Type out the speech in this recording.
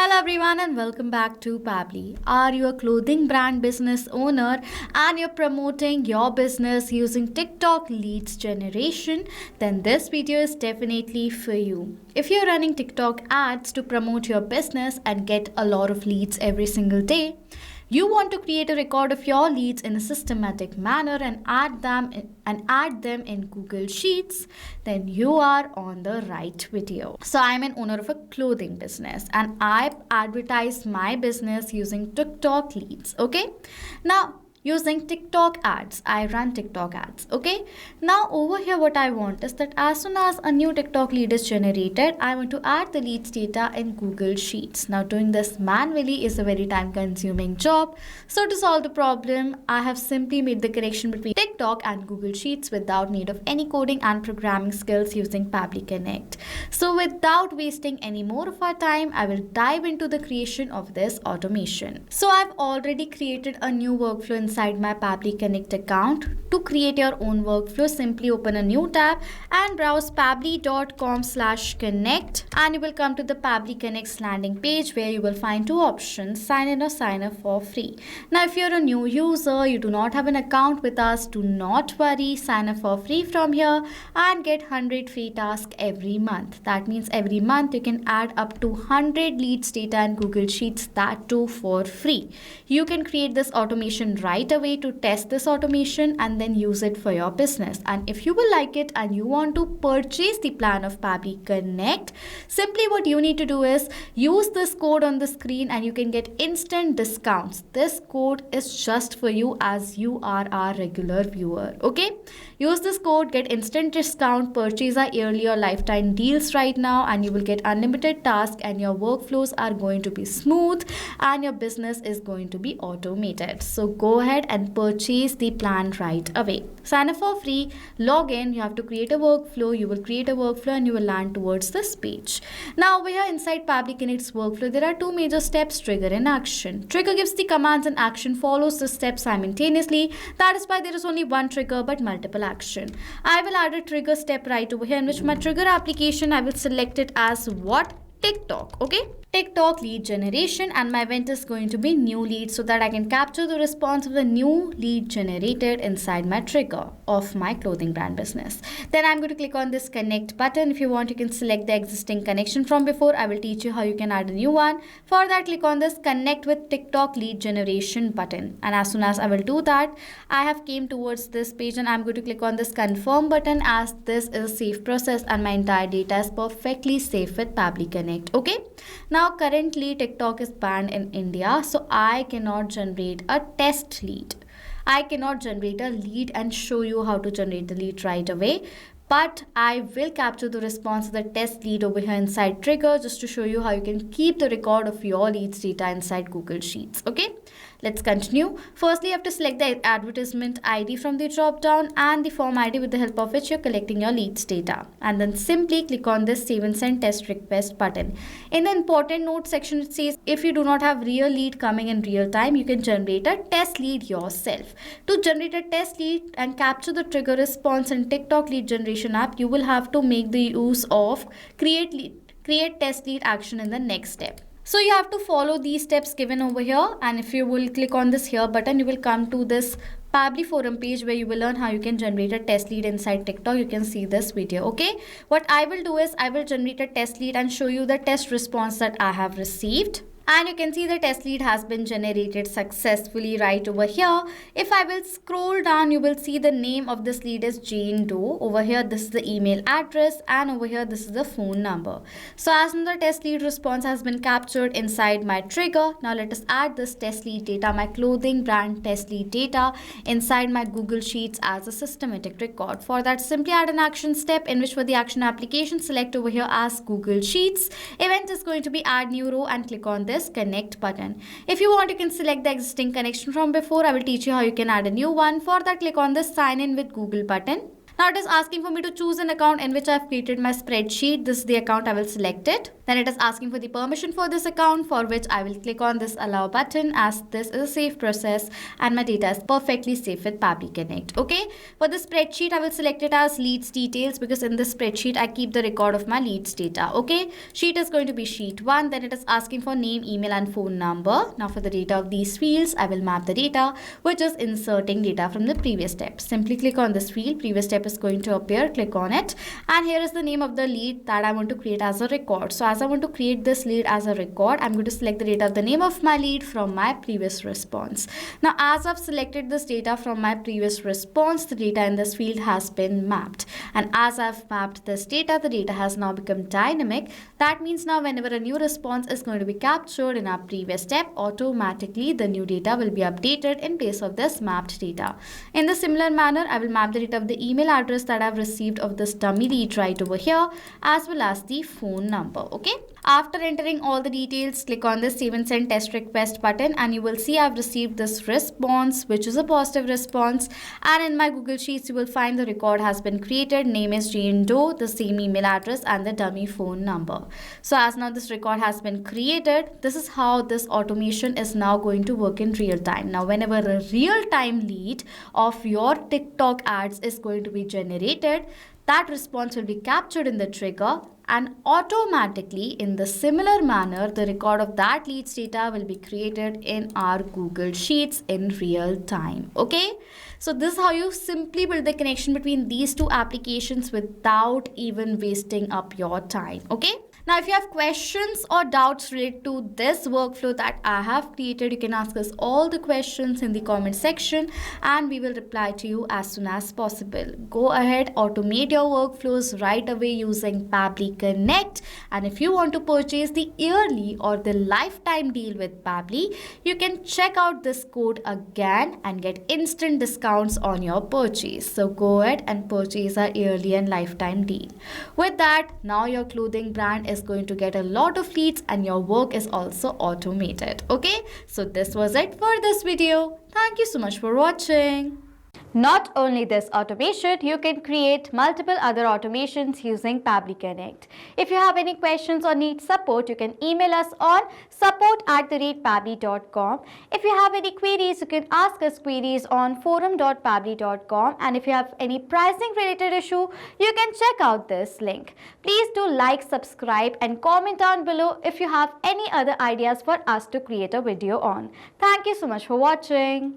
Hello everyone and welcome back to Pabbly. Are you a clothing brand business owner and you're promoting your business using TikTok leads generation? Then this video is definitely for you. If you're running TikTok ads to promote your business and get a lot of leads every single day, you want to create a record of your leads in a systematic manner and add them in Google Sheets, then you are on the right video. So I'm an owner of a clothing business and I advertise my business using TikTok leads. Okay. Now using TikTok ads. I run TikTok ads. Okay. Now over here what I want is that as soon as a new TikTok lead is generated, I want to add the leads data in Google Sheets. Now doing this manually is a very time consuming job. So to solve the problem, I have simply made the connection between TikTok and Google Sheets without need of any coding and programming skills using Pabbly Connect. So without wasting any more of our time, I will dive into the creation of this automation. So I've already created a new workflow inside my Pabbly Connect account. To create your own workflow, simply open a new tab and browse pabbly.com/connect and you will come to the Pabbly Connect's landing page where you will find two options, sign in or sign up for free. Now if you're a new user, you do not have an account with us, do not worry, sign up for free from here and get 100 free tasks every month. That means every month you can add up to 100 leads data in Google Sheets, that too for free. You can create this automation right away to test this automation and then use it for your business. And if you will like it and you want to purchase the plan of Pabbly Connect, simply what you need to do is use this code on the screen and you can get instant discounts. This code is just for you as you are our regular viewer. Okay, use this code, get instant discount, purchase our yearly or lifetime deals right now and you will get unlimited tasks and your workflows are going to be smooth and your business is going to be automated. So go ahead and purchase the plan right away. Sign up for free, log in, you have to create a workflow, you will create a workflow and you will land towards this page. Now over here inside Pabbly Connect's workflow, there are two major steps, trigger and action. Trigger gives the commands and action follows the steps simultaneously. That is why there is only one trigger but multiple action. I will add a trigger step right over here in which my trigger application, I will select it as what? TikTok. Okay, TikTok lead generation and my event is going to be new lead so that I can capture the response of the new lead generated inside my trigger of my clothing brand business. Then I'm going to click on this connect button. If you want, you can select the existing connection from before. I will teach you how you can add a new one. For that, click on this connect with TikTok lead generation button. And as soon as I will do that, I have came towards this page and I'm going to click on this confirm button as this is a safe process and my entire data is perfectly safe with Pabbly Connect. Okay, now currently TikTok is banned in India, so I cannot generate a test lead. I cannot generate a lead and show you how to generate the lead right away. But I will capture the response of the test lead over here inside trigger just to show you how you can keep the record of your leads data inside Google Sheets. Okay, let's continue. Firstly, you have to select the advertisement ID from the drop down and the form ID with the help of which you're collecting your leads data. And then simply click on this save and send test request button. In the important note section, it says if you do not have real lead coming in real time, you can generate a test lead yourself. To generate a test lead and capture the trigger response in TikTok lead generation app, you will have to make the use of create test lead action in the next step. So you have to follow these steps given over here, and if you will click on this here button, you will come to this Pabbly forum page where you will learn how you can generate a test lead inside TikTok. You can see this video. Okay, what I will do is I will generate a test lead and show you the test response that I have received. And you can see the test lead has been generated successfully right over here. If I will scroll down, you will see the name of this lead is Jane Doe. Over here, this is the email address and over here, this is the phone number. So as the test lead response has been captured inside my trigger, now let us add this test lead data, my clothing brand test lead data inside my Google Sheets as a systematic record. For that, simply add an action step in which for the action application, select over here as Google Sheets. Event is going to be add new row and click on this connect button. If you want, you can select the existing connection from before. I will teach you how you can add a new one. For that, click on the sign in with Google button. Now it is asking for me to choose an account in which I have created my spreadsheet. This is the account, I will select it. Then it is asking for the permission for this account, for which I will click on this allow button, as this is a safe process and my data is perfectly safe with Pabbly Connect. Okay. For the spreadsheet, I will select it as leads details, because in this spreadsheet I keep the record of my leads data. Okay. Sheet is going to be sheet 1. Then it is asking for name, email and phone number. Now for the data of these fields, I will map the data, which is inserting data from the previous step. Simply click on this field. Previous step is going to appear. Click on it. And here is the name of the lead that I want to create as a record. So as I want to create this lead as a record, I'm going to select the data of the name of my lead from my previous response. Now as I've selected this data from my previous response, the data in this field has been mapped. And as I've mapped this data, the data has now become dynamic. That means now whenever a new response is going to be captured in our previous step, automatically the new data will be updated in place of this mapped data. In the similar manner, I will map the data of the email address that I've received of this dummy lead right over here, as well as the phone number. Okay. After entering all the details, click on this save and send test request button, and you will see I've received this response, which is a positive response. And in my Google Sheets, you will find the record has been created. Name is Jane Doe, the same email address and the dummy phone number. So as now this record has been created, this is how this automation is now going to work in real time. Now whenever a real time lead of your TikTok ads is going to be generated, that response will be captured in the trigger, and automatically in the similar manner the record of that leads data will be created in our Google Sheets in real time. Okay, so this is how you simply build the connection between these two applications without even wasting up your time. Okay. Now, if you have questions or doubts related to this workflow that I have created, you can ask us all the questions in the comment section and we will reply to you as soon as possible. Go ahead, automate your workflows right away using Pabbly Connect. And if you want to purchase the yearly or the lifetime deal with Pabbly, you can check out this code again and get instant discounts on your purchase. So go ahead and purchase our yearly and lifetime deal. With that, now your clothing brand is going to get a lot of leads and your work is also automated. Okay, so this was it for this video. Thank you so much for watching. Not only this automation, you can create multiple other automations using Pabbly Connect. If you have any questions or need support, you can email us on support@pabbly.com. If you have any queries, you can ask us queries on forum.pabbly.com. And if you have any pricing related issue, you can check out this link. Please do like, subscribe and comment down below if you have any other ideas for us to create a video on. Thank you so much for watching.